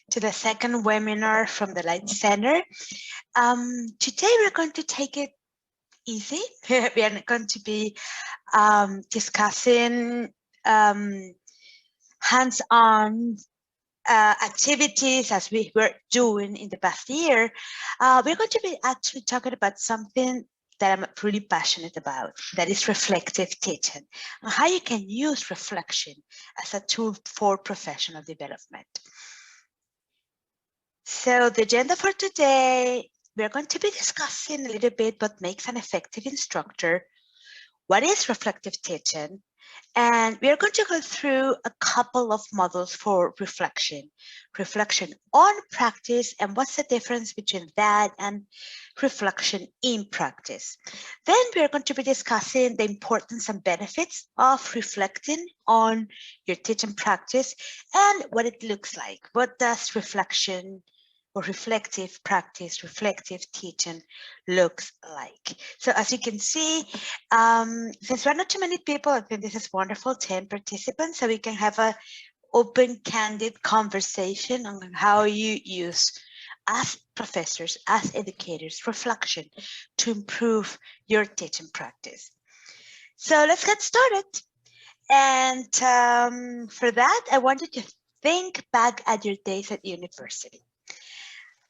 to the second webinar from the Light Center. Today we're going to take it easy. We are going to be discussing hands-on activities as we were doing in the past year. We're going to be actually talking about something that I'm really passionate about, that is reflective teaching, and how you can use reflection as a tool for professional development. So the agenda for today, we're going to be discussing a little bit what makes an effective instructor, what is reflective teaching, and we are going to go through a couple of models for reflection. Reflection on practice, and what's the difference between that and reflection in practice. Then we are going to be discussing the importance and benefits of reflecting on your teaching practice and what it looks like. What does reflection or reflective practice, reflective teaching looks like? So as you can see, since we're not too many people, I think this is wonderful, 10 participants, so we can have a open, candid conversation on how you use, as professors, as educators, reflection to improve your teaching practice. So let's get started. And for that, I want you to think back at your days at university.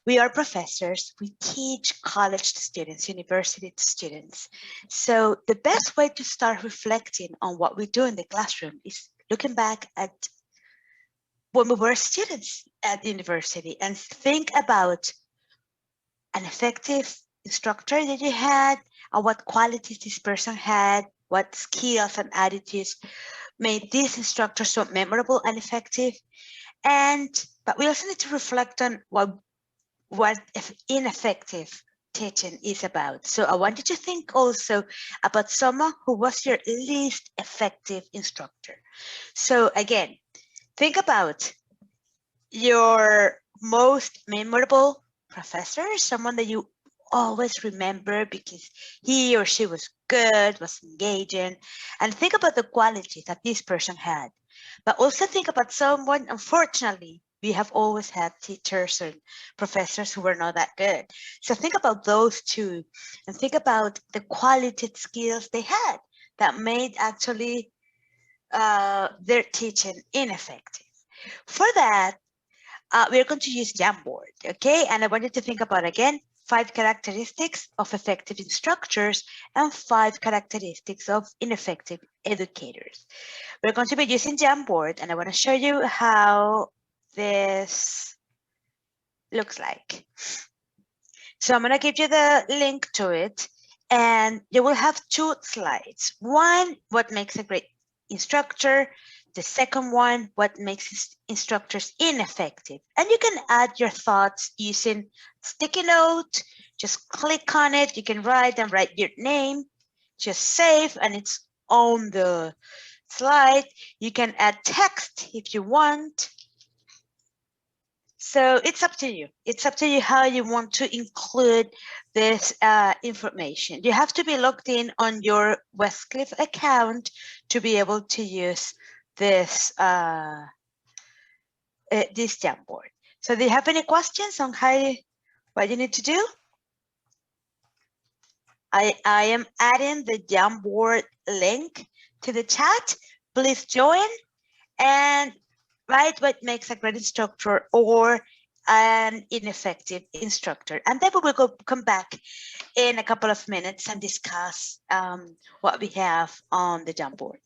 We are professors, we teach college students, university students. So the best way to start reflecting on what we do in the classroom is looking back at when we were students at university and think about an effective instructor that you had, and what qualities this person had, what skills and attitudes made this instructor so memorable and effective. But we also need to reflect on what ineffective teaching is about. So I want you to think also about someone who was your least effective instructor. So again, think about your most memorable professor, someone that you always remember because he or she was good, was engaging, and think about the qualities that this person had. But also think about someone, unfortunately, we have always had teachers and professors who were not that good. So think about those two and think about the quality skills they had that made actually their teaching ineffective. For that, we're going to use Jamboard, okay? And I want you to think about, again, 5 characteristics of effective instructors and 5 characteristics of ineffective educators. We're going to be using Jamboard, and I want to show you how this looks like. So I'm going to give you the link to it, and you will have 2 slides. One, what makes a great instructor. The second one, what makes instructors ineffective. And you can add your thoughts using sticky note. Just click on it. You can write your name. Just save, and it's on the slide. You can add text if you want. So it's up to you. It's up to you how you want to include this information. You have to be logged in on your Westcliff account to be able to use this this Jamboard. So do you have any questions on what you need to do? I am adding the Jamboard link to the chat. Please join and write what makes a great instructor or an ineffective instructor. And then we will come back in a couple of minutes and discuss what we have on the Jamboard.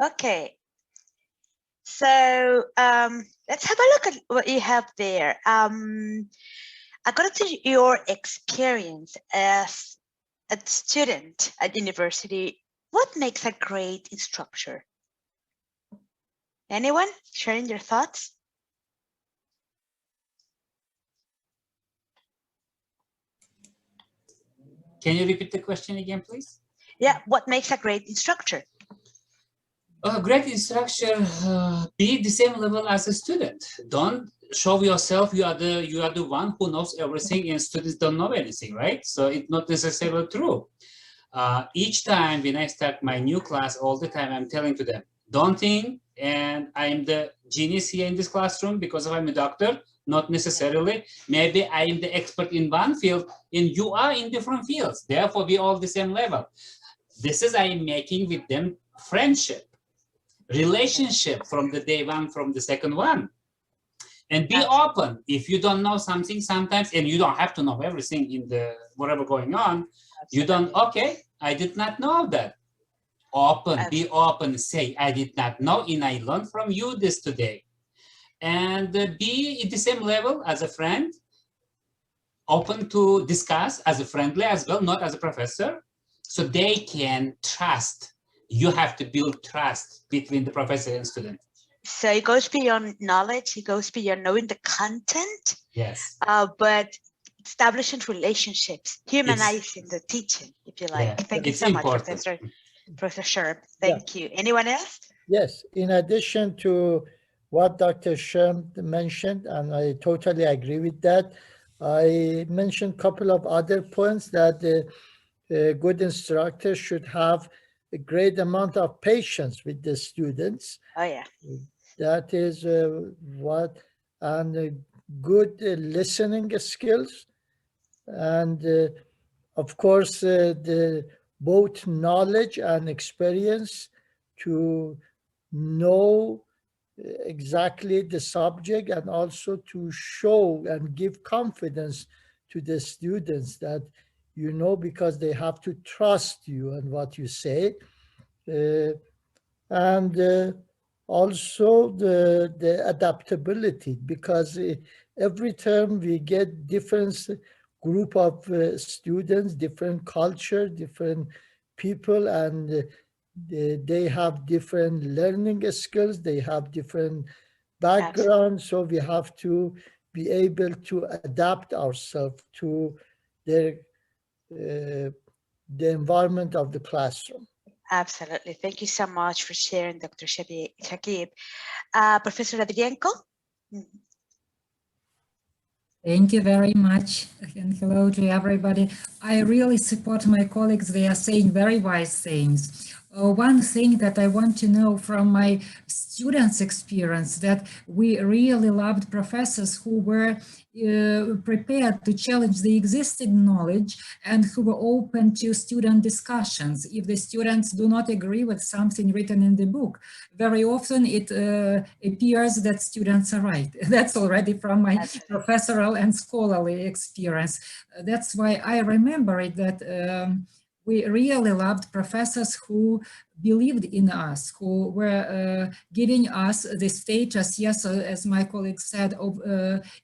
Okay. So let's have a look at what you have there. According to your experience as a student at university, what makes a great instructor? Anyone sharing your thoughts? Can you repeat the question again, please? Yeah, what makes a great instructor? A great instructor, be the same level as a student. Don't show yourself you are the one who knows everything, and students don't know anything, right? So it's not necessarily true. Each time when I start my new class, all the time I'm telling to them, don't think and I'm the genius here in this classroom because I'm a doctor. Not necessarily. Maybe I am the expert in one field and you are in different fields. Therefore, we all the same level. This is I am making with them friendship, relationship from the day one, from the second one. And be open. If you don't know something sometimes, and you don't have to know everything in the whatever going on, you don't, okay, I did not know that. Open, be open, say, I did not know, and I learned from you this today. And be at the same level as a friend, open to discuss as a friendly as well, not as a professor, so they can trust. You have to build trust between the professor and student. So it goes beyond knowledge, it goes beyond knowing the content. Yes. But establishing relationships, humanizing the teaching, if you like. Yeah, Thank you so much, Professor Sherm. Thank you. Anyone else? Yes, in addition to what Dr. Sherm mentioned, and I totally agree with that, I mentioned a couple of other points that a good instructor should have a great amount of patience with the students. Oh, yeah. That is what, and good listening skills. And of course, the both knowledge and experience to know exactly the subject, and also to show and give confidence to the students that you know, because they have to trust you and what you say. And also the adaptability, because every term we get different group of students, different culture, different people, and they have different learning skills, they have different backgrounds. So we have to be able to adapt ourselves to the environment of the classroom. Absolutely. Thank you so much for sharing, Dr. Shakib. Professor Davidenko? Thank you very much, and hello to everybody. I really support my colleagues. They are saying very wise things. One thing that I want to know from my students' experience, that we really loved professors who were prepared to challenge the existing knowledge and who were open to student discussions. If the students do not agree with something written in the book, very often it appears that students are right. That's already from my professorial and scholarly experience. That's why I remember it, that we really loved professors who believed in us, who were giving us the status, yes, as my colleague said, of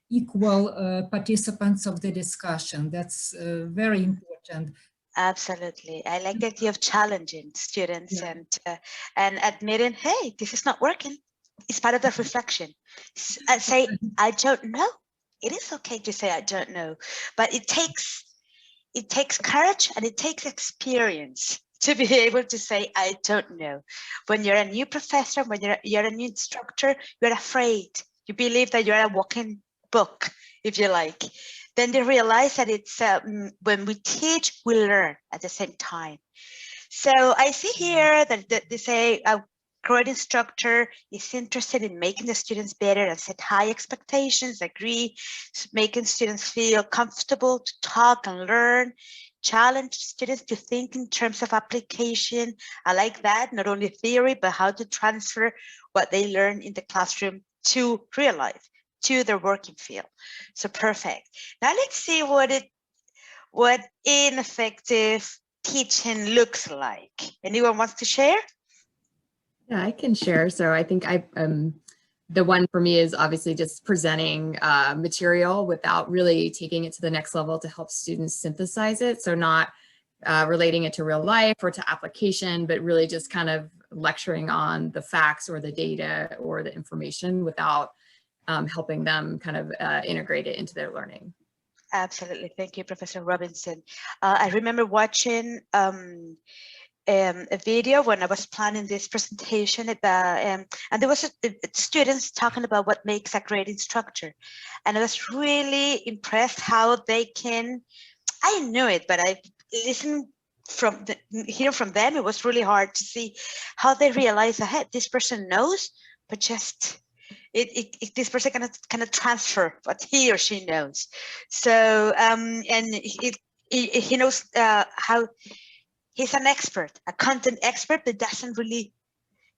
equal participants of the discussion. That's very important. Absolutely. I like the idea of challenging students and admitting, hey, this is not working. It's part of the reflection. Say, I don't know. It is okay to say, I don't know, but it takes courage and it takes experience to be able to say, I don't know. When you're a new professor, when you're a new instructor, you're afraid. You believe that you're a walking book, if you like. Then they realize that it's when we teach, we learn at the same time. So I see here that they say a great instructor is interested in making the students better and set high expectations, agree, making students feel comfortable to talk and learn, challenge students to think in terms of application. I like that, not only theory, but how to transfer what they learn in the classroom to real life, to their working field. So perfect. Now let's see what ineffective teaching looks like. Anyone wants to share? Yeah, I can share. So I think the one for me is obviously just presenting material without really taking it to the next level to help students synthesize it. So not relating it to real life or to application, but really just kind of lecturing on the facts or the data or the information without helping them kind of integrate it into their learning. Absolutely. Thank you, Professor Robinson. I remember watching a video when I was planning this presentation about, and there was students talking about what makes a great instructor. And I was really impressed how they can, I knew it, but I listened from hearing from them, it was really hard to see how they realize ahead, this person knows, but just this person kind of transfer what he or she knows. So and he knows how he's an expert, a content expert that doesn't really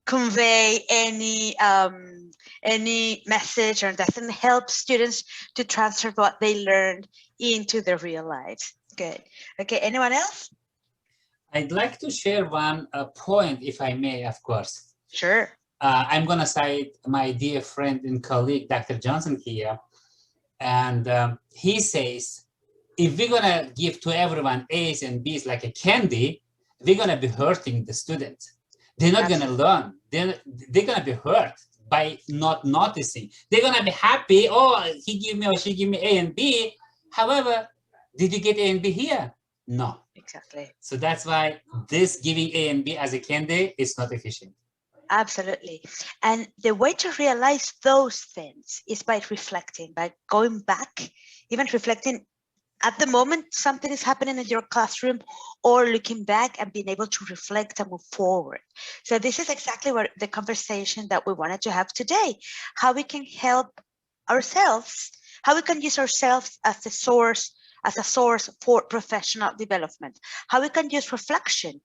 convey any message or doesn't help students to transfer what they learned into their real lives. Good. Okay, anyone else? I'd like to share one point, if I may, of course. Sure. I'm going to cite my dear friend and colleague, Dr. Johnson here. And he says, if we're going to give to everyone A's and B's like a candy, we're going to be hurting the students. They're not going to learn. They're going to be hurt by not noticing. They're going to be happy. Oh, he gave me or she gave me A and B. However, did you get A and B here? No. Exactly. So that's why this giving A and B as a candy is not efficient. Absolutely. And the way to realize those things is by reflecting, by going back, even reflecting at the moment something is happening in your classroom, or looking back and being able to reflect and move forward. So this is exactly what the conversation that we wanted to have today, how we can help ourselves, how we can use ourselves as a source for professional development, how we can use reflection,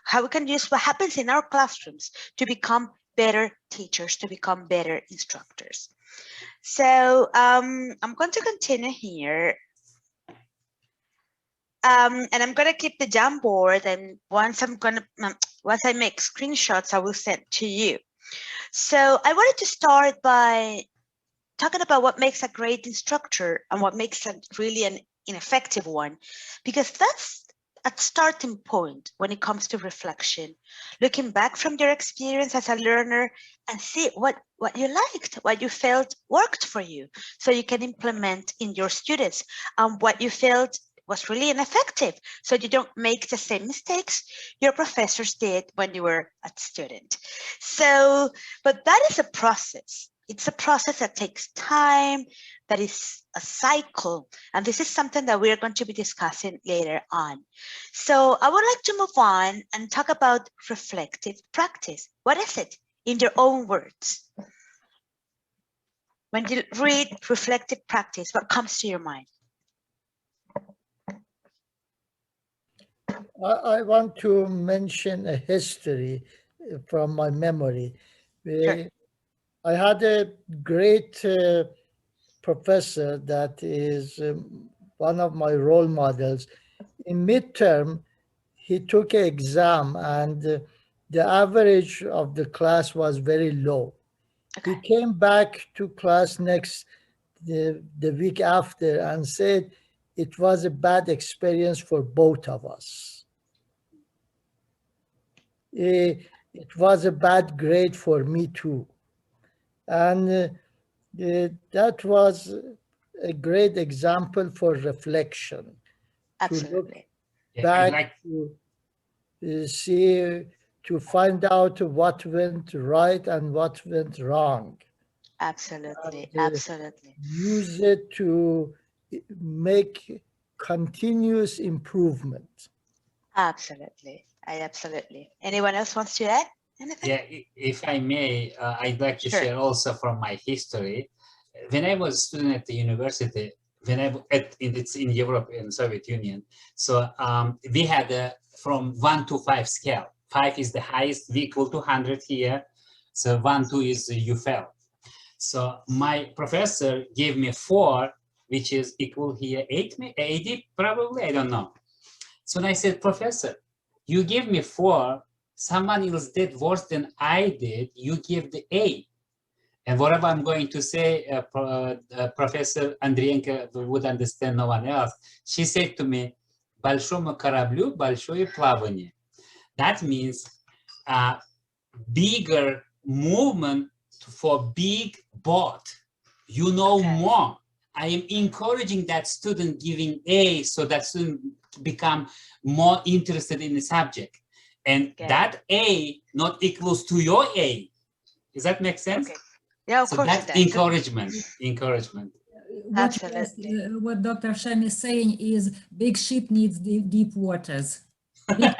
how we can use what happens in our classrooms to become better teachers, to become better instructors. So I'm going to continue here. And I'm going to keep the Jamboard, and once I make screenshots, I will send to you. So I wanted to start by talking about what makes a great instructor and what makes it really an ineffective one, because that's a starting point when it comes to reflection, looking back from your experience as a learner and see what you liked, what you felt worked for you, so you can implement in your students, and what you felt was really ineffective, so you don't make the same mistakes your professors did when you were a student. So, but that is a process. It's a process that takes time, that is a cycle. And this is something that we're going to be discussing later on. So I would like to move on and talk about reflective practice. What is it in your own words? When you read reflective practice, what comes to your mind? I want to mention a history from my memory. Sure. I had a great professor that is one of my role models. In midterm, he took an exam, and the average of the class was very low. Okay. He came back to class the week after and said it was a bad experience for both of us. It was a bad grade for me too. And that was a great example for reflection. Absolutely. To look back to see, to find out what went right and what went wrong. Absolutely. And, absolutely. Use it to make continuous improvement. Absolutely. Absolutely. Anyone else wants to add anything? Yeah, if I may, I'd like to share also from my history. When I was a student at the university, it's in Europe, in Soviet Union, so we had from 1 to 5 scale. 5 is the highest, we equal to 100 here. So 1, 2 is you fail. So my professor gave me 4, which is equal here 80 probably, I don't know. So I said, Professor, you give me 4, someone else did worse than I did, you give the A. And whatever I'm going to say, Professor Andrienko would understand, no one else. She said to me, большому кораблю большое плавание. That means bigger movement for big boat. You know more. I am encouraging that student giving A so that student become more interested in the subject. And that A not equals to your A. Does that make sense? Okay. Yeah, of So course that's it does. encouragement. Absolutely. What Dr. Shem is saying is big ship needs deep waters. Big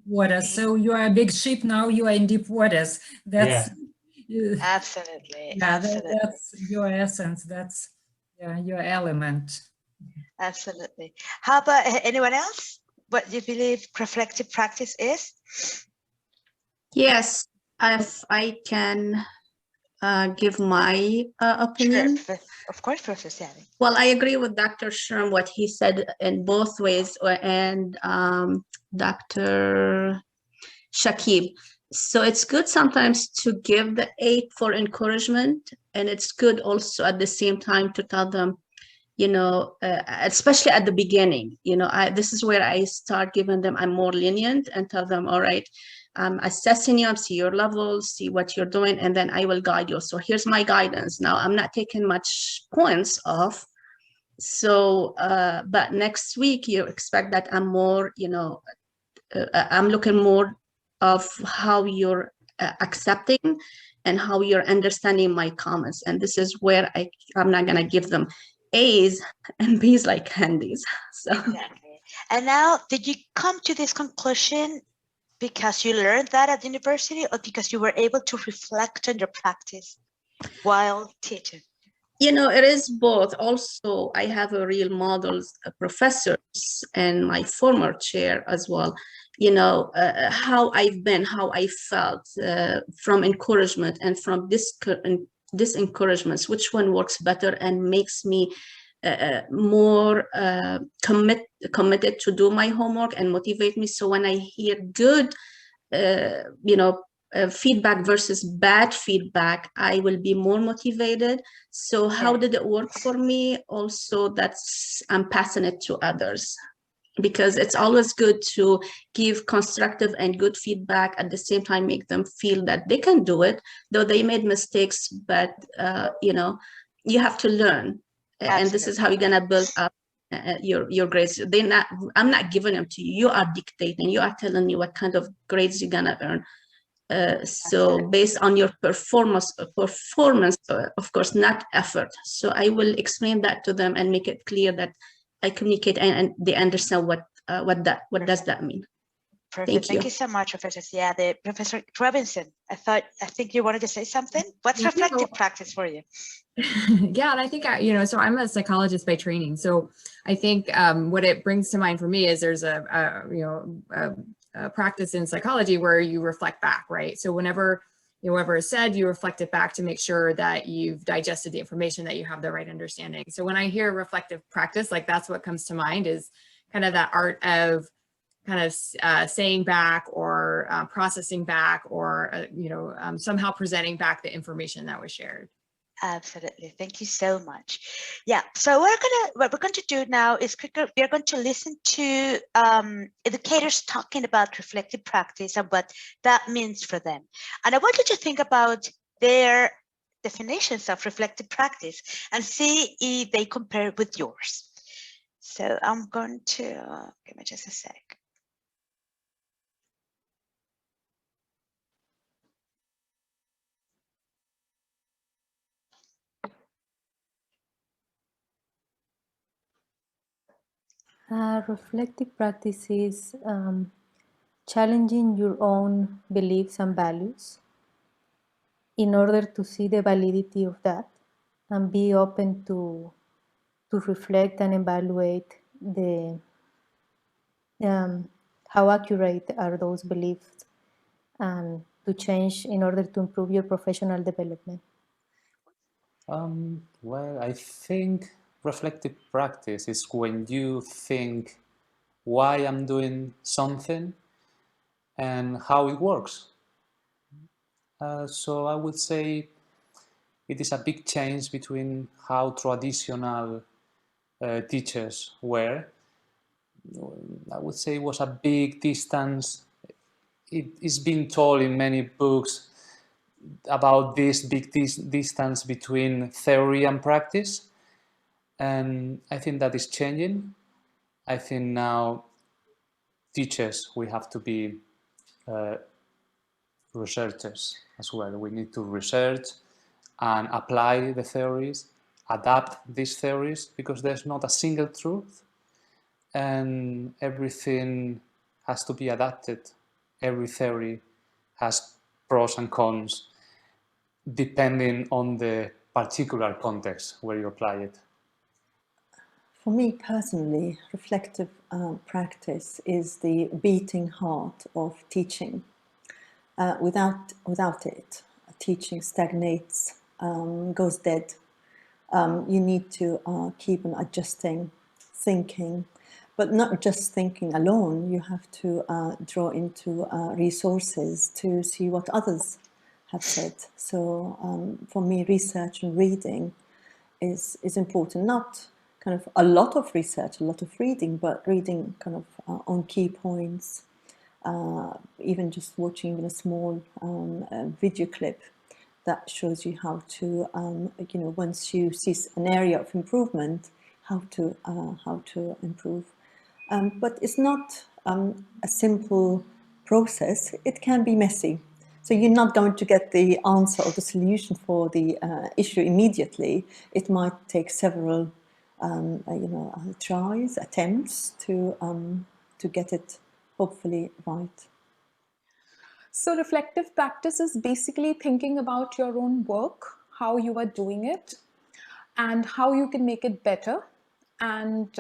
waters. So you are a big ship now, you are in deep waters. That's Absolutely. yeah, Absolutely. that's your essence. That's your element. Absolutely. How about anyone else? What do you believe reflective practice is? Yes, if I can give my opinion. Sure. Of course, Professor Sally. Well, I agree with Dr. Sherm, what he said in both ways, and Dr. Shakib. So it's good sometimes to give the aid for encouragement, and it's good also at the same time to tell them, you know, especially at the beginning, you know, this is where I start giving them, I'm more lenient and tell them, all right, I'm assessing you, I'm see your levels, see what you're doing, and then I will guide you. So here's my guidance. Now I'm not taking much points off. So, but next week you expect that I'm more, you know, I'm looking more of how you're accepting and how you're understanding my comments. And this is where I'm not gonna give them A's and B's like candies. So. Exactly. And now, did you come to this conclusion because you learned that at university, or because you were able to reflect on your practice while teaching? You know, it is both. Also, I have a real models professors and my former chair as well. You know, how I've been, how I felt from encouragement and from this encouragements, which one works better and makes me more committed to do my homework and motivate me. So when I hear good, you know, feedback versus bad feedback, I will be more motivated. So how did it work for me? Also, I'm passing it to others, because it's always good to give constructive and good feedback at the same time, make them feel that they can do it, though they made mistakes, but you know, you have to learn. Absolutely. And this is how you're gonna build up your grades. I'm not giving them to you. You are dictating. You are telling me what kind of grades you're gonna earn. So based on your performance, of course, not effort. So I will explain that to them and make it clear that I communicate and they understand what does that mean. Perfect. Thank you so much, Professor. Yeah, Professor Robinson. I think you wanted to say something. What's reflective practice for you? Yeah, and I think you know, so I'm a psychologist by training. So I think what it brings to mind for me is there's a practice in psychology where you reflect back, right? So whenever whoever is said, you reflect it back to make sure that you've digested the information, that you have the right understanding. So when I hear reflective practice, like that's what comes to mind, is kind of that art of kind of saying back or processing back, or somehow presenting back the information that was shared. Absolutely. Thank you so much. Yeah. So what we're going to do now is we're going to listen to educators talking about reflective practice and what that means for them. And I want you to think about their definitions of reflective practice and see if they compare with yours. So I'm going to give me just a sec. Reflective practice is challenging your own beliefs and values in order to see the validity of that and be open to reflect and evaluate the how accurate are those beliefs and to change in order to improve your professional development. Well, I think reflective practice is when you think why I'm doing something, and how it works. So I would say it is a big change between how traditional teachers were. I would say it was a big distance. It is being told in many books about this big distance between theory and practice. And I think that is changing. I think now teachers, we have to be researchers as well. We need to research and apply the theories, adapt these theories, because there's not a single truth and everything has to be adapted. Every theory has pros and cons depending on the particular context where you apply it. For me personally, reflective practice is the beating heart of teaching. Without it, teaching stagnates, goes dead. You need to keep on adjusting, thinking, but not just thinking alone. You have to draw into resources to see what others have said. So for me, research and reading is important. Not kind of a lot of research, a lot of reading, but reading kind of on key points. Even just watching a small video clip that shows you how to, once you see an area of improvement, how to improve. But it's not a simple process. It can be messy. So you're not going to get the answer or the solution for the issue immediately. It might take several, tries, attempts to get it hopefully right. So reflective practice is basically thinking about your own work, how you are doing it, and how you can make it better. And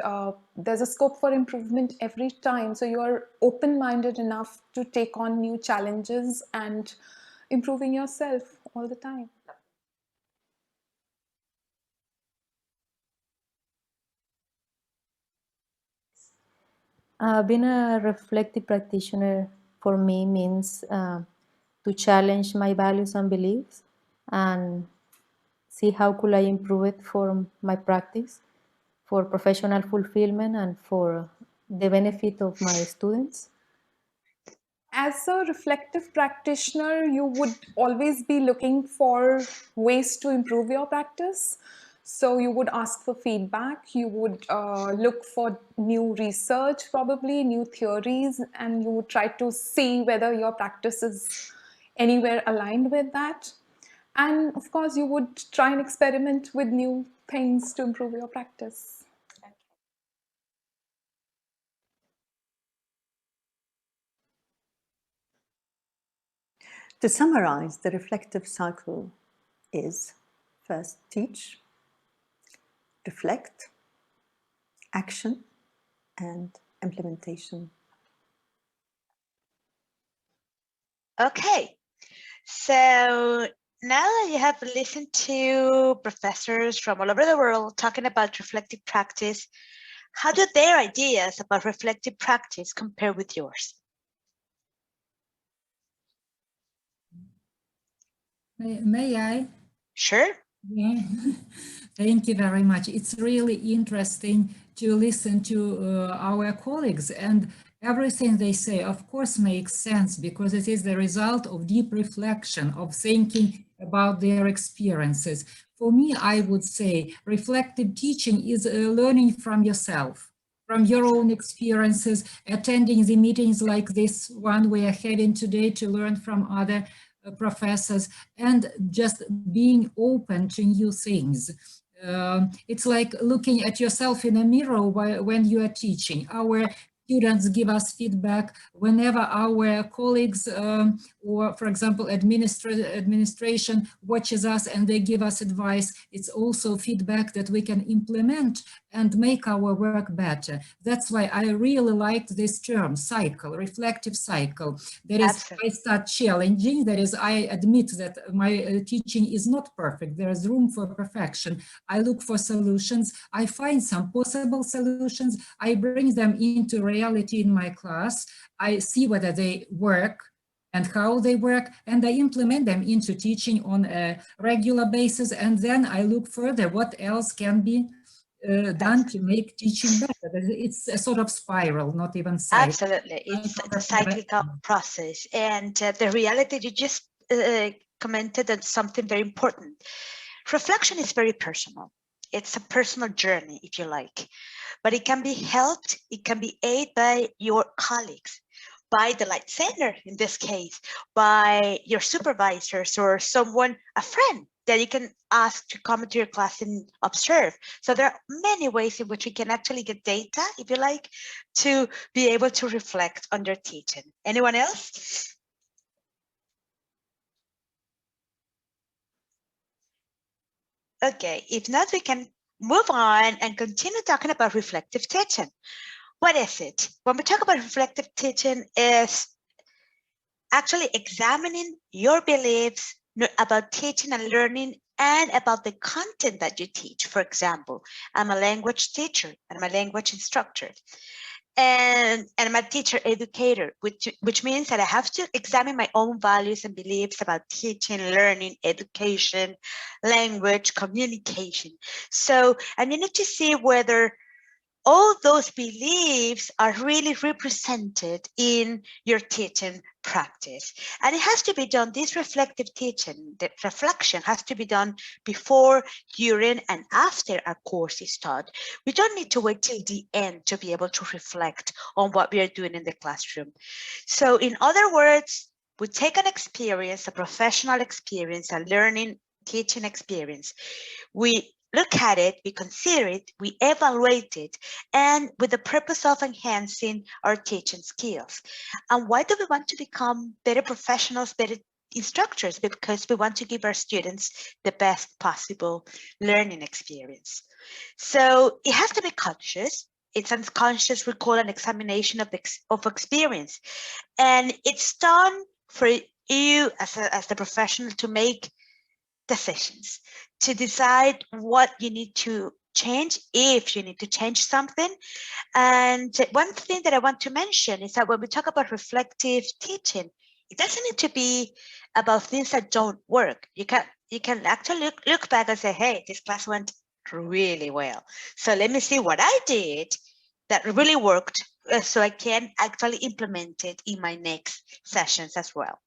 there's a scope for improvement every time. So you are open-minded enough to take on new challenges and improving yourself all the time. Being a reflective practitioner for me means to challenge my values and beliefs and see how could I improve it for my practice, for professional fulfillment, and for the benefit of my students. As a reflective practitioner, you would always be looking for ways to improve your practice. So you would ask for feedback, you would look for new research, probably new theories, and you would try to see whether your practice is anywhere aligned with that. And of course, you would try and experiment with new things to improve your practice. To summarize, the reflective cycle is first teach, reflect, action, and implementation. Okay, so now that you have listened to professors from all over the world talking about reflective practice, how do their ideas about reflective practice compare with yours? May I? Sure. Yeah. Thank you very much. It's really interesting to listen to our colleagues, and everything they say, of course, makes sense because it is the result of deep reflection, of thinking about their experiences. For me, I would say reflective teaching is learning from yourself, from your own experiences, attending the meetings like this one we are having today to learn from other professors, and just being open to new things. It's like looking at yourself in a mirror when you are teaching. Our students give us feedback whenever our colleagues or, for example, administration watches us and they give us advice. It's also feedback that we can implement and make our work better. That's why I really liked this term, cycle, reflective cycle. That is, Absolutely. I start challenging, that is, I admit that my teaching is not perfect. There is room for perfection. I look for solutions. I find some possible solutions. I bring them into reality in my class. I see whether they work and how they work, and I implement them into teaching on a regular basis. And then I look further, what else can be done to make teaching better. It's a sort of spiral, not even cycle. Absolutely, it's a cyclical process. And the reality you just commented on something very important. Reflection is very personal. It's a personal journey, if you like, but it can be helped, it can be aided by your colleagues, by the Light Center in this case, by your supervisors or someone, a friend that you can ask to come into your class and observe. So there are many ways in which we can actually get data, if you like, to be able to reflect on your teaching. Anyone else? Okay, if not, we can move on and continue talking about reflective teaching. What is it? When we talk about reflective teaching, is actually examining your beliefs about teaching and learning and about the content that you teach. For example, I'm a language teacher and I'm a language instructor. And I'm a teacher educator, which means that I have to examine my own values and beliefs about teaching, learning, education, language, communication. So I need to see whether all those beliefs are really represented in your teaching practice. And it has to be done, this reflective teaching, the reflection has to be done before, during, and after a course is taught. We don't need to wait till the end to be able to reflect on what we are doing in the classroom. So in other words, we take an experience, a professional experience, a learning, teaching experience. We look at it, we consider it, we evaluate it, and with the purpose of enhancing our teaching skills. And why do we want to become better professionals, better instructors? Because we want to give our students the best possible learning experience. So it has to be conscious. It's unconscious recall and examination of experience. And it's done for you as the professional to make decisions, to decide what you need to change, if you need to change something. And one thing that I want to mention is that when we talk about reflective teaching, it doesn't need to be about things that don't work. You can actually look back and say, hey, this class went really well. So let me see what I did that really worked so I can actually implement it in my next sessions as well.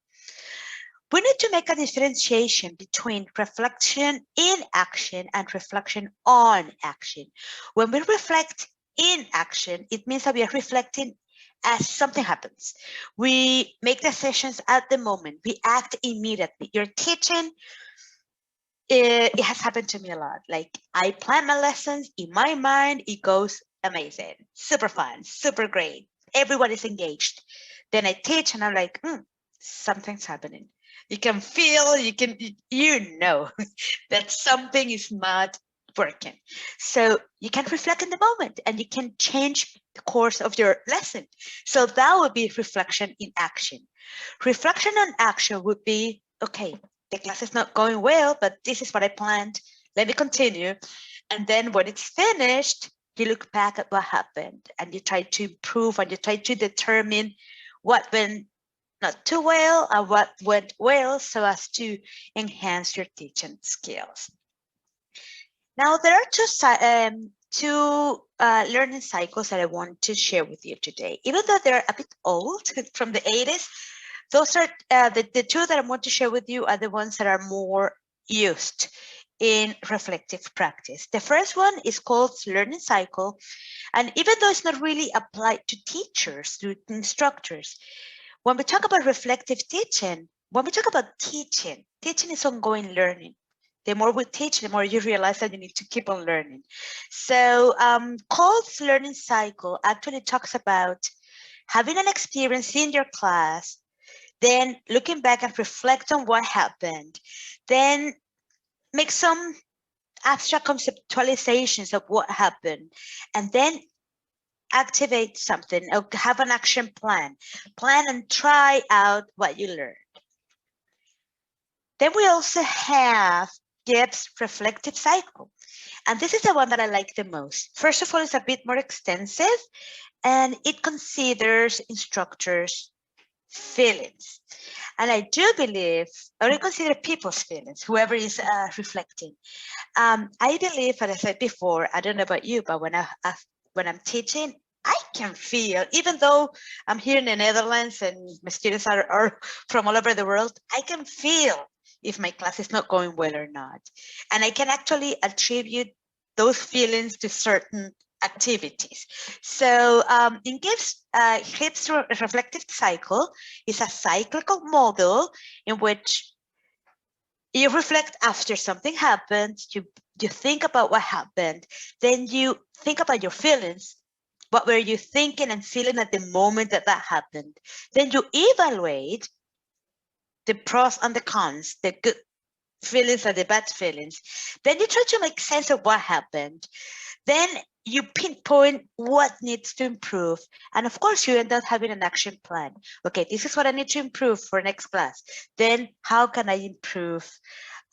We need to make a differentiation between reflection in action and reflection on action. When we reflect in action, it means that we are reflecting as something happens. We make decisions at the moment. We act immediately. Your teaching, it has happened to me a lot. Like, I plan my lessons in my mind. It goes amazing, super fun, super great. Everyone is engaged. Then I teach and I'm like, something's happening. You can feel, you know that something is not working. So you can reflect in the moment and you can change the course of your lesson. So that would be reflection in action. Reflection on action would be, okay, the class is not going well, but this is what I planned. Let me continue. And then when it's finished, you look back at what happened and you try to improve and you try to determine what went not too well and what went well so as to enhance your teaching skills. Now, there are two learning cycles that I want to share with you today. Even though they're a bit old, from the 80s, those are the two that I want to share with you are the ones that are more used in reflective practice. The first one is called learning cycle. And even though it's not really applied to teachers, to instructors, when we talk about reflective teaching, when we talk about teaching is ongoing learning. The more we teach, the more you realize that you need to keep on learning. So Cole's learning cycle actually talks about having an experience in your class, then looking back and reflect on what happened, then make some abstract conceptualizations of what happened, and then activate something, or have an action plan and try out what you learned. Then we also have Gibbs' reflective cycle. And this is the one that I like the most. First of all, it's a bit more extensive and it considers instructors' feelings. And I do believe, or I consider people's feelings, whoever is reflecting. I believe, as I said before, I don't know about you, but when I'm teaching, I can feel, even though I'm here in the Netherlands and my students are from all over the world, I can feel if my class is not going well or not. And I can actually attribute those feelings to certain activities. So in Gibbs reflective cycle is a cyclical model in which you reflect after something happened, you think about what happened, then you think about your feelings. What were you thinking and feeling at the moment that happened? Then you evaluate the pros and the cons, the good feelings and the bad feelings. Then you try to make sense of what happened. Then you pinpoint what needs to improve. And of course, you end up having an action plan. Okay, this is what I need to improve for next class. Then how can I improve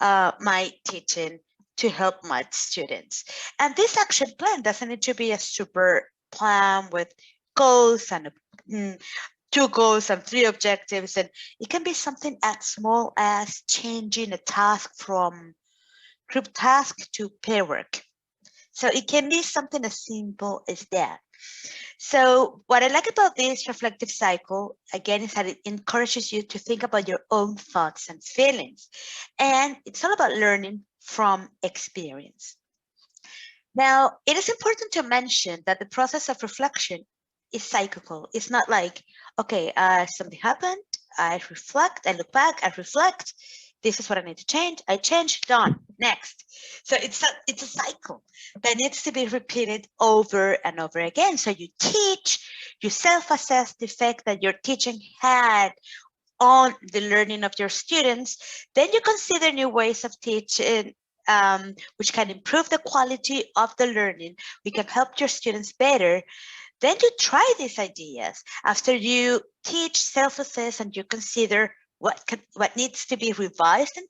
my teaching to help my students? And this action plan doesn't need to be a super plan with goals and 2 goals and 3 objectives. And it can be something as small as changing a task from group task to pair work. So it can be something as simple as that. So what I like about this reflective cycle, again, is that it encourages you to think about your own thoughts and feelings. And it's all about learning from experience. Now, it is important to mention that the process of reflection is cyclical. It's not like, okay, something happened, I reflect, I look back, I reflect, this is what I need to change, I change, done, next. So it's a cycle that needs to be repeated over and over again. So you teach, you self-assess the effect that your teaching had on the learning of your students, then you consider new ways of teaching, which can improve the quality of the learning. We can help your students better. Then you try these ideas. After you teach, self-assess, and you consider what needs to be revised and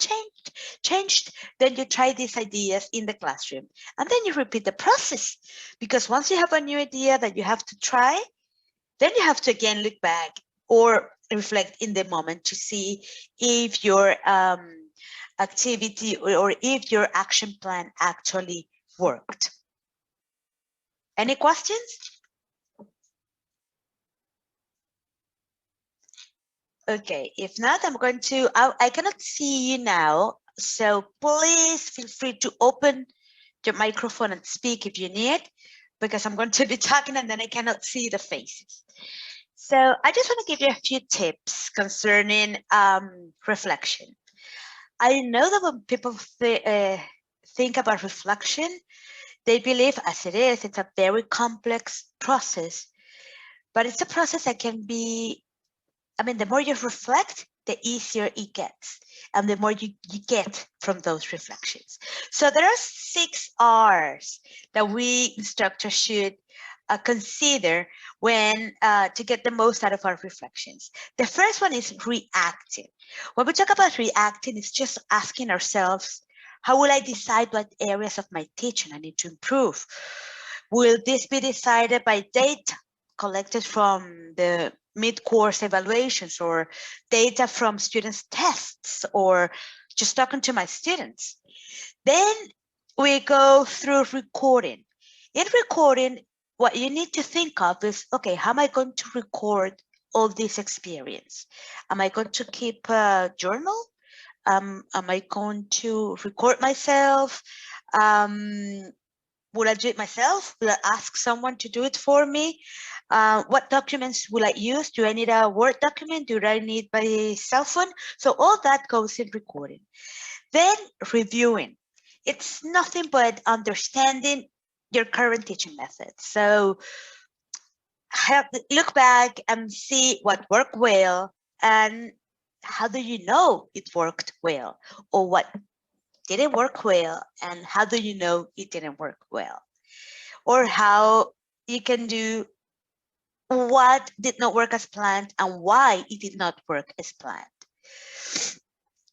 changed, then you try these ideas in the classroom. And then you repeat the process, because once you have a new idea that you have to try, then you have to again look back or reflect in the moment to see if your activity or if your action plan actually worked. Any questions? Okay, if not, I'm going to, I cannot see you now, so please feel free to open your microphone and speak if you need, because I'm going to be talking and then I cannot see the faces. So I just want to give you a few tips concerning reflection. I know that when people think about reflection, they believe, as it is, it's a very complex process, but it's a process that can be, I mean, the more you reflect, the easier it gets, and the more you get from those reflections. So there are 6 R's that we instructors should consider when to get the most out of our reflections. The first one is reactive. When we talk about reacting, it's just asking ourselves, how will I decide what areas of my teaching I need to improve? Will this be decided by data collected from the mid-course evaluations or data from students' tests or just talking to my students? Then we go through recording. In recording, what you need to think of is, okay, how am I going to record all this experience? Am I going to keep a journal? Am I going to record myself? Will I do it myself? Will I ask someone to do it for me? What documents will I use? Do I need a Word document? Do I need my cell phone? So all that goes in recording. Then reviewing. It's nothing but understanding your current teaching method. So look back and see what worked well, and how do you know it worked well, or what didn't work well, and how do you know it didn't work well, or how you can do what did not work as planned and why it did not work as planned.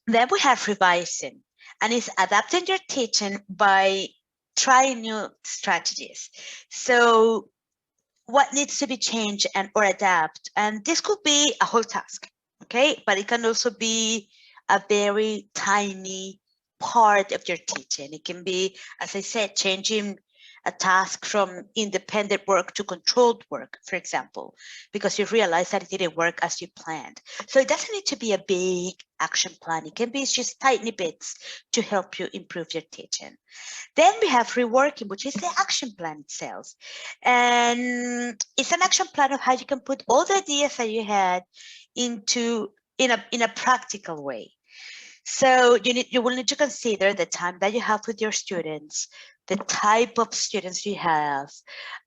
Then we have revising, and it's adapting your teaching by trying new strategies. So what needs to be changed and or adapt. And this could be a whole task, okay? But it can also be a very tiny part of your teaching. It can be, as I said, changing a task from independent work to controlled work, for example, because you realize that it didn't work as you planned. So it doesn't need to be a big action plan. It can be just tiny bits to help you improve your teaching. Then we have reworking, which is the action plan itself. And it's an action plan of how you can put all the ideas that you had into in a practical way. So you will need to consider the time that you have with your students, the type of students you have,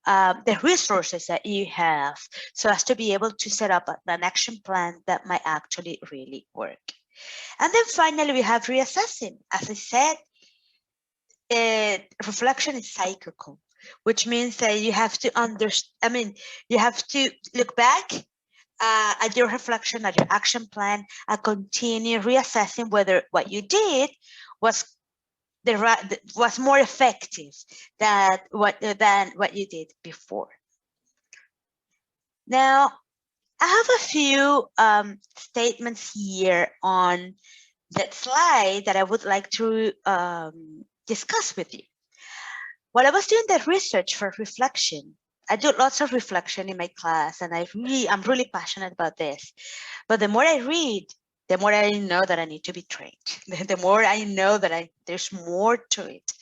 the resources that you have, so as to be able to set up an action plan that might actually really work. And then finally, we have reassessing. As I said, reflection is cyclical, which means that you have to you have to look back at your reflection, at your action plan, and continue reassessing whether what you did was more effective than what you did before. Now, I have a few statements here on that slide that I would like to discuss with you. While I was doing the research for reflection, I do lots of reflection in my class, and I'm really passionate about this. But the more I read, the more I know that I need to be trained. The more I know that there's more to it.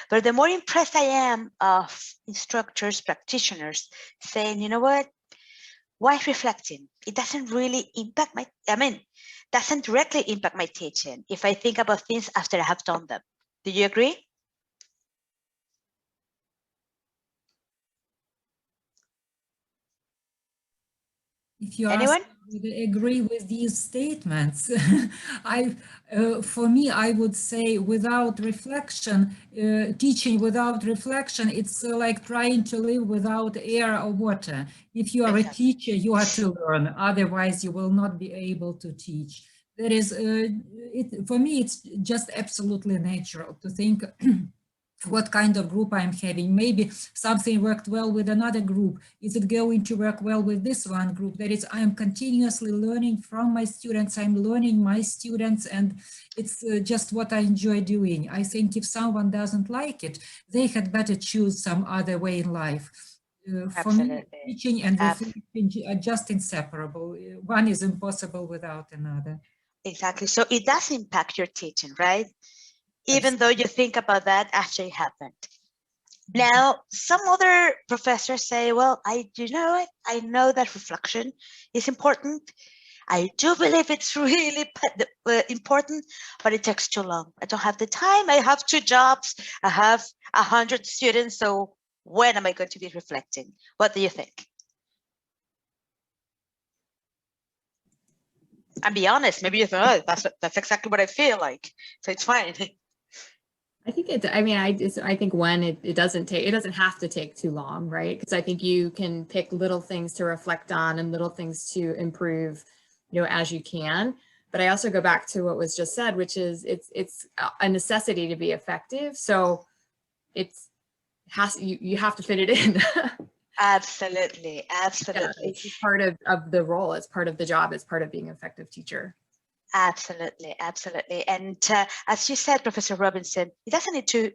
But the more impressed I am of instructors, practitioners saying, you know what? Why reflecting? It doesn't really impact doesn't directly impact my teaching if I think about things after I have done them. Do you agree? If you Anyone? agree with these statements, for me, I would say without reflection, teaching without reflection, it's like trying to live without air or water. If you are a teacher, you have to learn, otherwise you will not be able to teach. There is, for me, it's just absolutely natural to think what kind of group I'm having. Maybe something worked well with another group. Is it going to work well with this one group? That is, I'm continuously learning from my students. I'm learning my students, and it's just what I enjoy doing. I think if someone doesn't like it, they had better choose some other way in life. For me, teaching and reflection are just inseparable. One is impossible without another. Exactly. So it does impact your teaching, right? Even though you think about that after it happened. Now, some other professors say, well, I know that reflection is important. I do believe it's really important, but it takes too long. I don't have the time. I have 2 jobs. I have 100 students. So when am I going to be reflecting? What do you think? And be honest, maybe you think, oh, that's exactly what I feel like. So it's fine. I think I think when it doesn't have to take too long, right? Because I think you can pick little things to reflect on and little things to improve, as you can. But I also go back to what was just said, which is it's a necessity to be effective. So you have to fit it in. Absolutely. Yeah, it's part of the role. It's part of the job. It's part of being an effective teacher. Absolutely. And as you said, Professor Robinson, it doesn't need to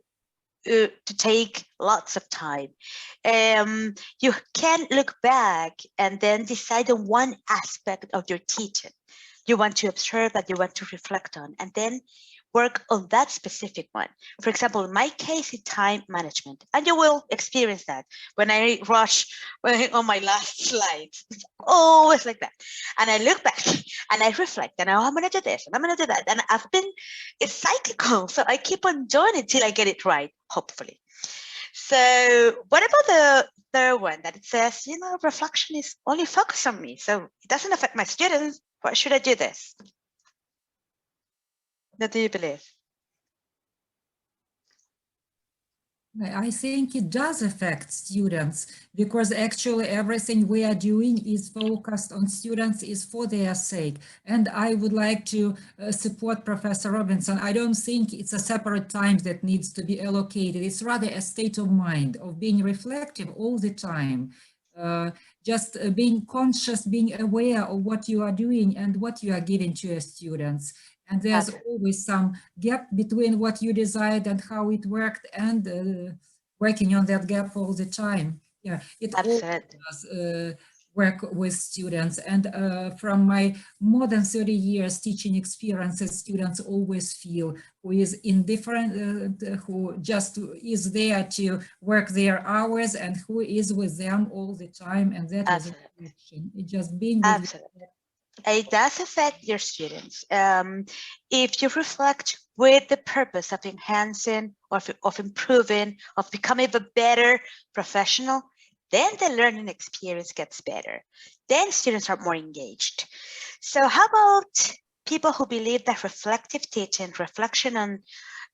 take lots of time. You can look back and then decide on one aspect of your teaching you want to observe, that you want to reflect on, and then work on that specific one. For example, in my case, it's time management, and you will experience that when I rush on my last slides. It's always like that. And I look back and I reflect, and I'm going to do this, and I'm going to do that. And it's cyclical, so I keep on doing it till I get it right, hopefully. So what about the third one that it says, reflection is only focused on me, so it doesn't affect my students. Why should I do this? What do you believe? I think it does affect students, because actually everything we are doing is focused on students, is for their sake. And I would like to support Professor Robinson. I don't think it's a separate time that needs to be allocated. It's rather a state of mind of being reflective all the time. just being conscious, being aware of what you are doing and what you are giving to your students. And there's always some gap between what you desired and how it worked, and working on that gap all the time. Yeah, it always does work with students. And from my more than 30 years teaching experiences, students always feel who is indifferent, who just is there to work their hours, and who is with them all the time. And that is a reflection. It just being with It does affect your students. If you reflect with the purpose of enhancing, of improving, of becoming a better professional, then the learning experience gets better. Then students are more engaged. So how about people who believe that reflective teaching, reflection on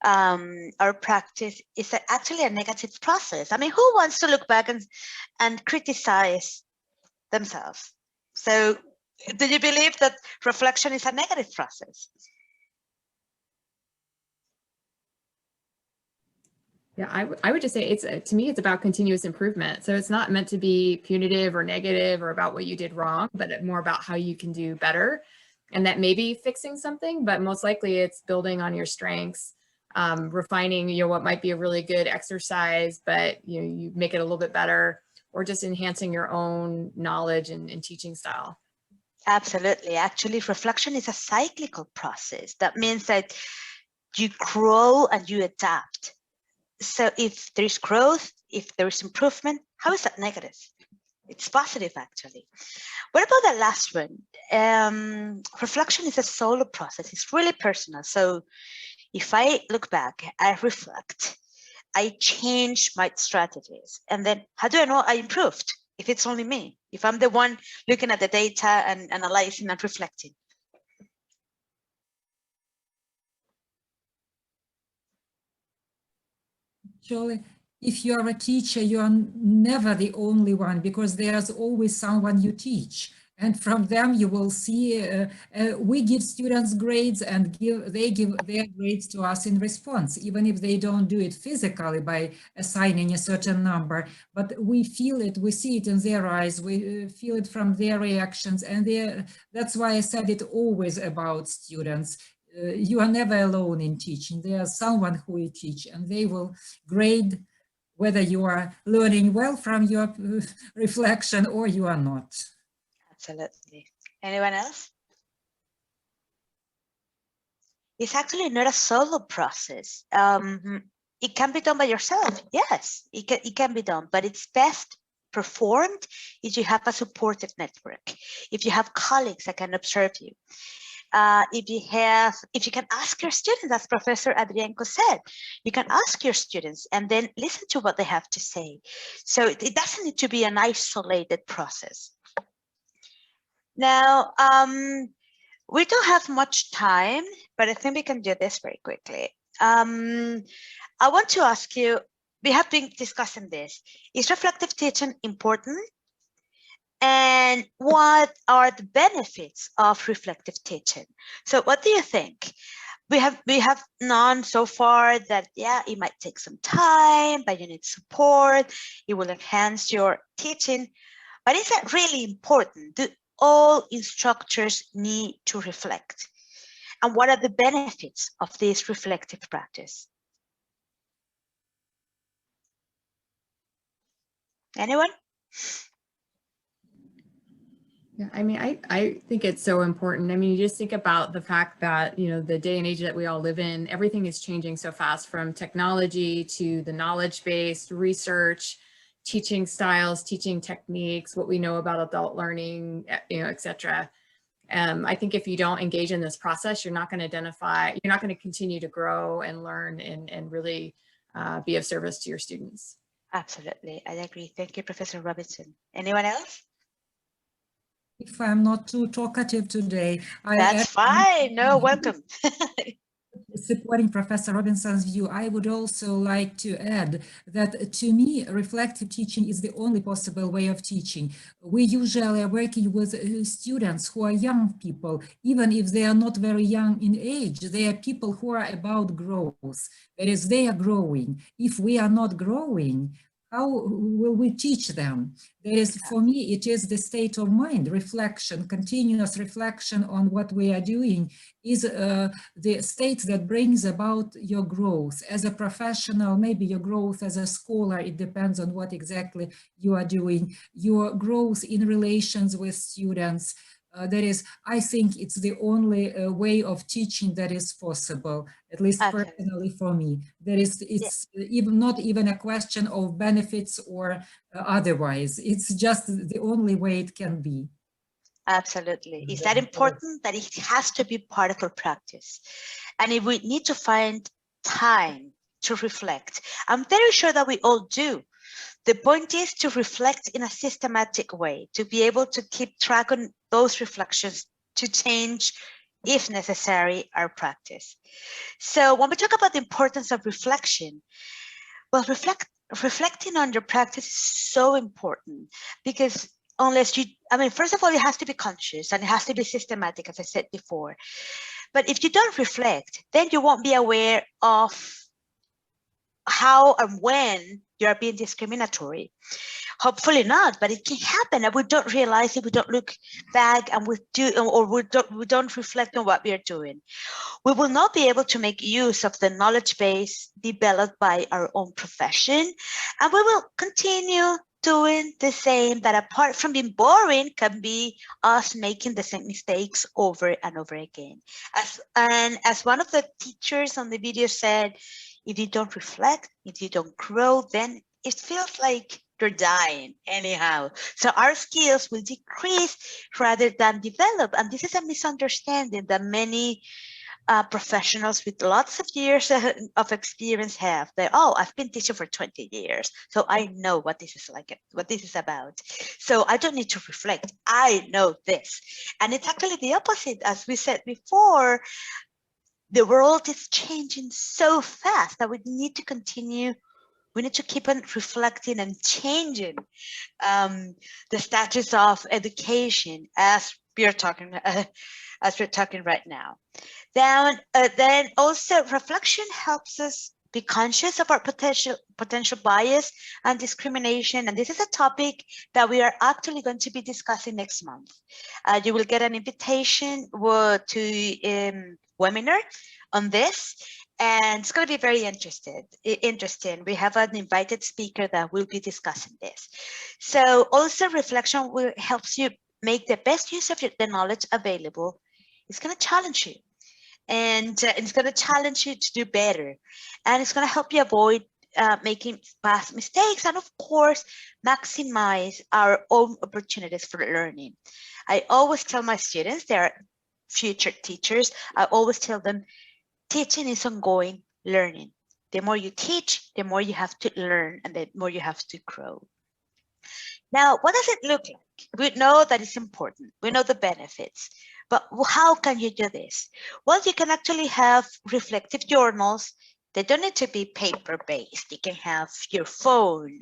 our practice is actually a negative process? I mean, who wants to look back and criticize themselves? So do you believe that reflection is a negative process? Yeah, I would just say to me, it's about continuous improvement. So it's not meant to be punitive or negative or about what you did wrong, but more about how you can do better. And that may be fixing something, but most likely it's building on your strengths, refining, what might be a really good exercise, but you make it a little bit better, or just enhancing your own knowledge and teaching style. Absolutely. Actually, reflection is a cyclical process. That means that you grow and you adapt. So if there is growth, if there is improvement, how is that negative? It's positive, actually. What about the last one? Reflection is a solo process. It's really personal. So if I look back, I reflect, I change my strategies. And then how do I know I improved? If it's only me, if I'm the one looking at the data and analyzing and reflecting. Actually, if you are a teacher, you are never the only one, because there's always someone you teach. And from them, you will see, we give students grades, and they give their grades to us in response, even if they don't do it physically by assigning a certain number. But we feel it, we see it in their eyes, we feel it from their reactions. And that's why I said it always about students. You are never alone in teaching. There's someone who will teach, and they will grade whether you are learning well from your reflection or you are not. Absolutely. Anyone else? It's actually not a solo process. It can be done by yourself. Yes, it can be done, but it's best performed if you have a supportive network, if you have colleagues that can observe you. If you can ask your students, as Professor Adrienko said, you can ask your students and then listen to what they have to say. So it doesn't need to be an isolated process. Now, we don't have much time, but I think we can do this very quickly. I want to ask you, we have been discussing this. Is reflective teaching important? And what are the benefits of reflective teaching? So what do you think? We have known so far that, yeah, it might take some time, but you need support. It will enhance your teaching. But is that really important? Do all instructors need to reflect? And what are the benefits of this reflective practice? Anyone? Yeah, I mean, I think it's so important. I mean, you just think about the fact that, the day and age that we all live in, everything is changing so fast, from technology to the knowledge-based research, teaching styles, teaching techniques, what we know about adult learning, et cetera. I think if you don't engage in this process, you're not going to continue to grow and learn and really be of service to your students. Absolutely, I agree. Thank you, Professor Robinson. Anyone else? If I'm not too talkative today, that's fine. No, welcome. Supporting Professor Robinson's view, I would also like to add that, to me, reflective teaching is the only possible way of teaching. We usually are working with students who are young people, even if they are not very young in age. They are people who are about growth. That is, they are growing. If we are not growing, how will we teach them? That is, for me, it is the state of mind, reflection, continuous reflection on what we are doing is the state that brings about your growth as a professional, maybe your growth as a scholar, it depends on what exactly you are doing, your growth in relations with students. That is, I think it's the only way of teaching that is possible, at least personally for me. That is, it's even not even a question of benefits or otherwise. It's just the only way it can be. Absolutely. It's that important that it has to be part of our practice. And if we need to find time to reflect, I'm very sure that we all do. The point is to reflect in a systematic way, to be able to keep track on those reflections, to change, if necessary, our practice. So when we talk about the importance of reflection, well, reflecting on your practice is so important because unless you, I mean, first of all, it has to be conscious and it has to be systematic, as I said before. But if you don't reflect, then you won't be aware of how and when you're being discriminatory. Hopefully not, but it can happen and we don't realize it, we don't look back and we don't reflect on what we are doing. We will not be able to make use of the knowledge base developed by our own profession, and we will continue doing the same that, apart from being boring, can be us making the same mistakes over and over again. As one of the teachers on the video said, if you don't reflect, if you don't grow, then it feels like you're dying anyhow. So our skills will decrease rather than develop. And this is a misunderstanding that many professionals with lots of years of experience have. That, oh, I've been teaching for 20 years, so I know what this is like, what this is about. So I don't need to reflect. I know this. And it's actually the opposite. As we said before, the world is changing so fast that we need to continue. We need to keep on reflecting and changing the status of education as we're talking right now. Then also reflection helps us be conscious of our potential bias and discrimination. And this is a topic that we are actually going to be discussing next month. You will get an invitation to webinar on this. And it's going to be very interesting. We have an invited speaker that will be discussing this. So also reflection will helps you make the best use of the knowledge available. It's going to challenge you. And it's going to challenge you to do better. And it's going to help you avoid making past mistakes. And of course, maximize our own opportunities for learning. I always tell my students, they are future teachers, I always tell them, teaching is ongoing learning. The more you teach, the more you have to learn and the more you have to grow. Now, what does it look like? We know that it's important. We know the benefits, but how can you do this? Well, you can actually have reflective journals. They don't need to be paper-based. You can have your phone.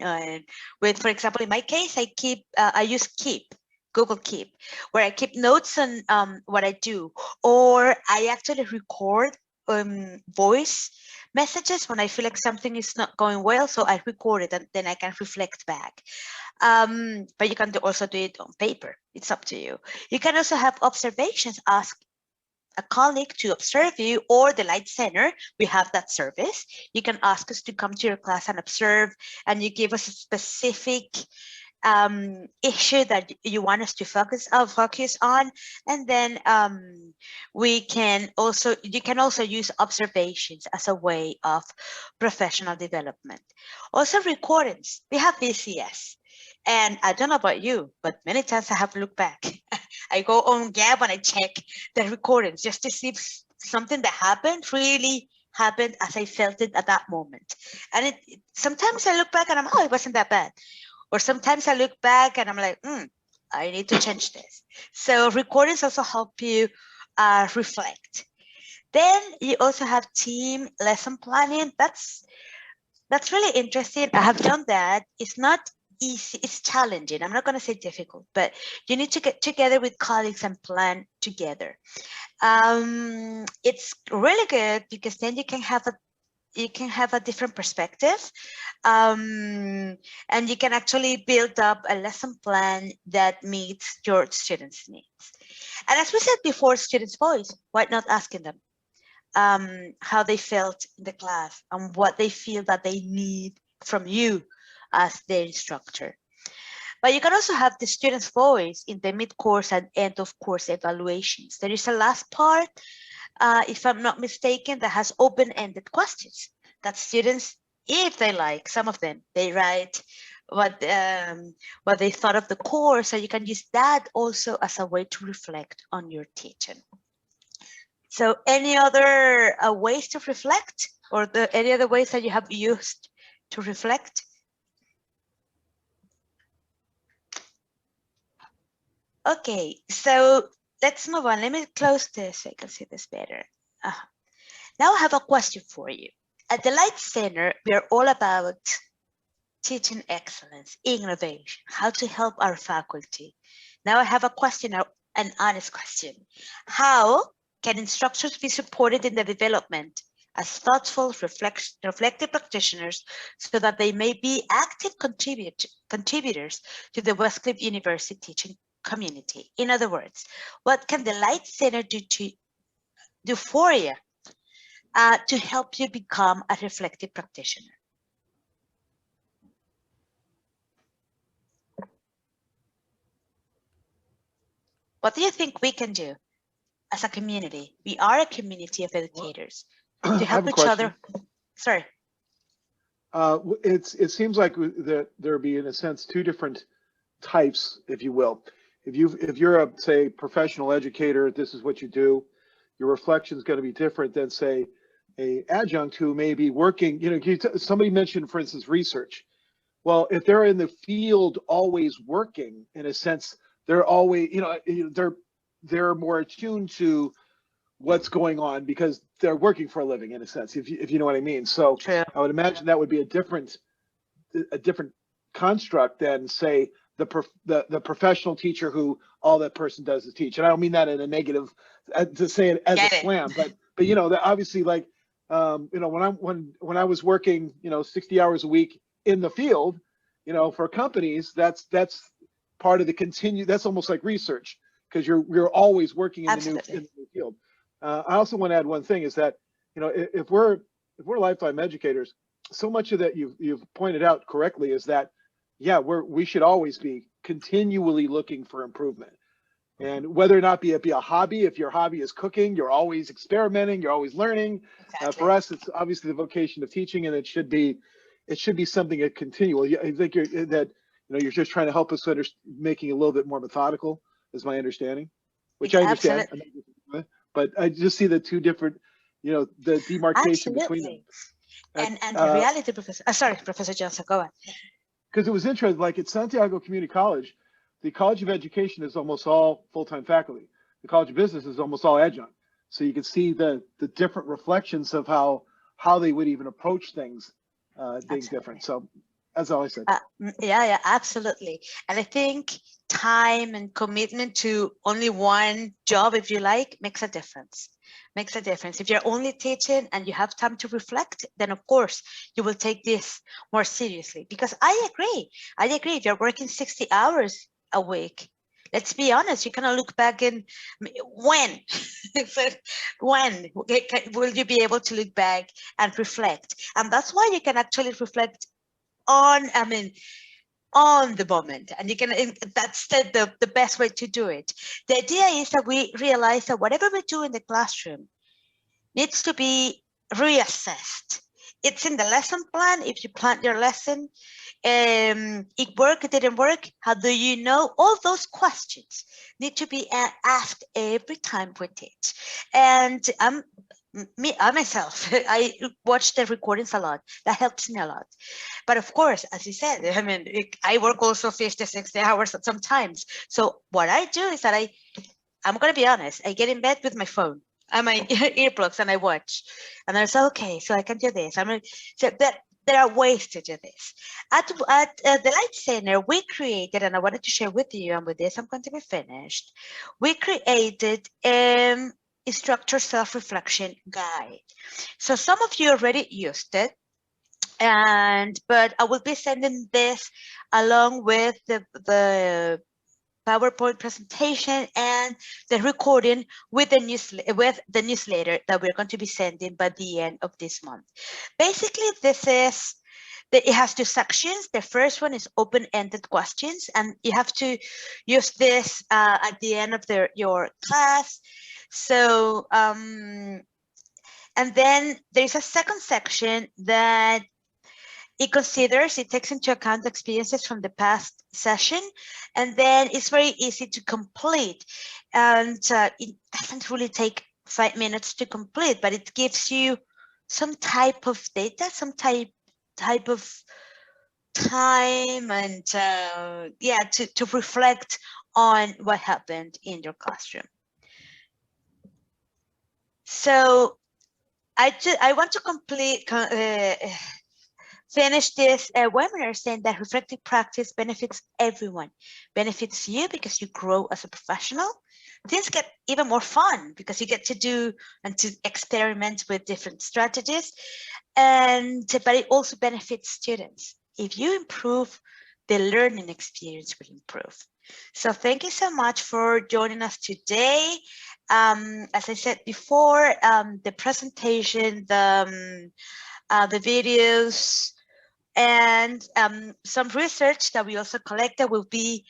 With, for example, in my case, I use Keep. Google Keep, where I keep notes on what I do, or I actually record voice messages when I feel like something is not going well, so I record it and then I can reflect back. But you can also do it on paper. It's up to you. You can also have observations. Ask a colleague to observe you, or the Light Center, we have that service. You can ask us to come to your class and observe, and you give us a specific issue that you want us to focus on, and then you can also use observations as a way of professional development. Also recordings, we have VCS, and I don't know about you, but many times I have to look back. I go on Gab and I check the recordings just to see if something that happened really happened as I felt it at that moment. And sometimes I look back and I'm, oh, it wasn't that bad. Or sometimes I look back and I'm like, I need to change this. So recordings also help you reflect. Then you also have team lesson planning. That's really interesting. I have done that. It's not easy. It's challenging. I'm not going to say difficult, but you need to get together with colleagues and plan together. It's really good because then you can have you can have a different perspective, and you can actually build up a lesson plan that meets your students' needs. And as we said before, students' voice, why not asking them how they felt in the class and what they feel that they need from you as their instructor. But you can also have the student's voice in the mid-course and end-of-course evaluations. There is a last part, if I'm not mistaken, that has open-ended questions that students, if they like, some of them, they write what they thought of the course, and you can use that also as a way to reflect on your teaching. So any other ways to reflect, or any other ways that you have used to reflect? Okay, so let's move on. Let me close this so I can see this better. Now I have a question for you. At the Light Center, we are all about teaching excellence, innovation, how to help our faculty. Now I have a question, an honest question. How can instructors be supported in the development as thoughtful, reflective practitioners so that they may be active contributors to the Westcliff University teaching community? In other words, what can the Light Center do for you to help you become a reflective practitioner? What do you think we can do as a community? We are a community of educators to help each other. Sorry. It seems like that there be, in a sense, two different types, if you will. If you're a, say, professional educator, this is what you do. Your reflection is going to be different than, say, a adjunct who may be working. You know, somebody mentioned, for instance, research. Well, if they're in the field always working, in a sense, they're always, they're more attuned to what's going on because they're working for a living, in a sense, if you know what I mean. So True. I would imagine that would be a different construct than, say, the professional teacher who all that person does is teach. And I don't mean that in a negative, to say it as a slam, but that obviously, like, when I was working, 60 hours a week in the field, for companies, that's part of the that's almost like research, because you're always working in the new field. I also want to add one thing is that, if we're lifetime educators, so much of that you've pointed out correctly is that, yeah, we should always be continually looking for improvement. And whether or not it be a hobby, if your hobby is cooking, you're always experimenting, you're always learning. Exactly. For us, it's obviously the vocation of teaching, and it should be something that continual. I think you're just trying to help us making it a little bit more methodical, is my understanding, which I understand. But I just see the two different, the demarcation between them. And the reality, Professor. Sorry, Professor Johnson, go on. Because it was interesting, like at Santiago Community College, the College of Education is almost all full-time faculty. The College of Business is almost all adjunct. So you can see the different reflections of how they would even approach things being different. So that's all I said. Yeah, absolutely. And I think time and commitment to only one job, if you like, makes a difference. If you're only teaching and you have time to reflect, then of course you will take this more seriously. Because I agree. If you're working 60 hours a week, let's be honest, you cannot look back and when will you be able to look back and reflect? And that's why you can actually reflect on the moment, and you can, that's the best way to do it. The idea is that we realize that whatever we do in the classroom needs to be reassessed. It's in the lesson plan. If you plan your lesson, it worked, it didn't work, how do you know? All those questions need to be asked every time we teach. And I myself, I watch the recordings a lot. That helps me a lot. But of course, as you said, I work also 50, 60 hours sometimes. So what I do is that I'm going to be honest, I get in bed with my phone and my earplugs and I watch. And I say, okay, so I can do this. So that there are ways to do this. At the Light Center, we created, and I wanted to share with you, and with this I'm going to be finished, we created Instructor Self-Reflection Guide. So some of you already used it, but I will be sending this along with the PowerPoint presentation and the recording with the newsletter that we're going to be sending by the end of this month. Basically, it has two sections. The first one is open-ended questions, and you have to use this at the end of your class. So, and then there's a second section that it takes into account experiences from the past session, and then it's very easy to complete. And it doesn't really take 5 minutes to complete, but it gives you some type of data, some type of time, and yeah, to reflect on what happened in your classroom. So I want to finish this webinar saying that reflective practice benefits everyone. Benefits you because you grow as a professional. Things get even more fun because you get to do and to experiment with different strategies. But it also benefits students. If you improve, the learning experience will improve. So thank you so much for joining us today. As I said before, the presentation, the videos, and some research that we also collected will be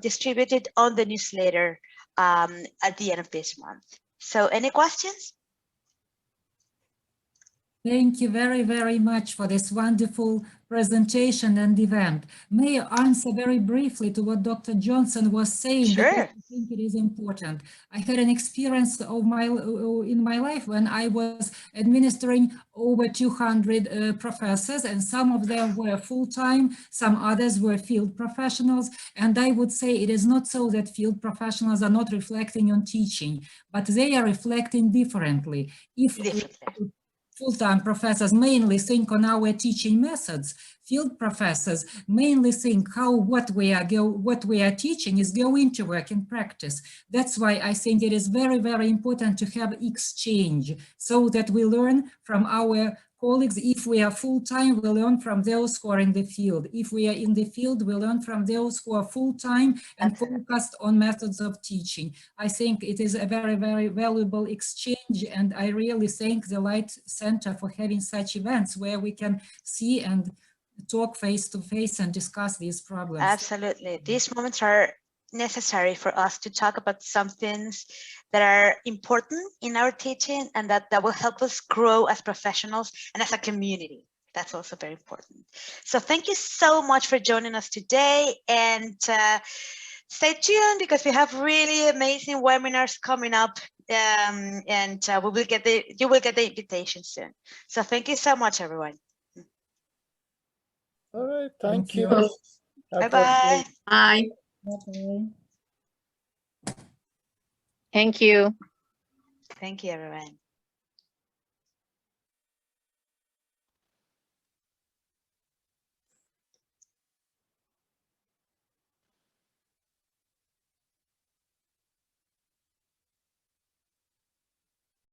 distributed on the newsletter at the end of this month. So any questions? Thank you very, very much for this wonderful presentation and event. May I answer very briefly to what Dr. Johnson was saying? Sure. Because I think it is important. I had an experience in my life when I was administering over 200 professors, and some of them were full-time, some others were field professionals. And I would say it is not so that field professionals are not reflecting on teaching, but they are reflecting differently. Full-time professors mainly think on our teaching methods. Field professors mainly think how what we are teaching is going to work in practice. That's why I think it is very, very important to have exchange so that we learn from our colleagues. If we are full-time, we learn from those who are in the field. If we are in the field, we learn from those who are full-time and focused on methods of teaching. I think it is a very, very valuable exchange, and I really thank the Light Center for having such events where we can see and talk face-to-face and discuss these problems. Absolutely. These moments are necessary for us to talk about some things that are important in our teaching and that will help us grow as professionals and as a community. That's also very important. So thank you so much for joining us today, and stay tuned because we have really amazing webinars coming up, and you will get the invitation soon. So thank you so much, everyone. All right, thank you. Bye-bye. Bye. Bye-bye. Thank you. Thank you, everyone.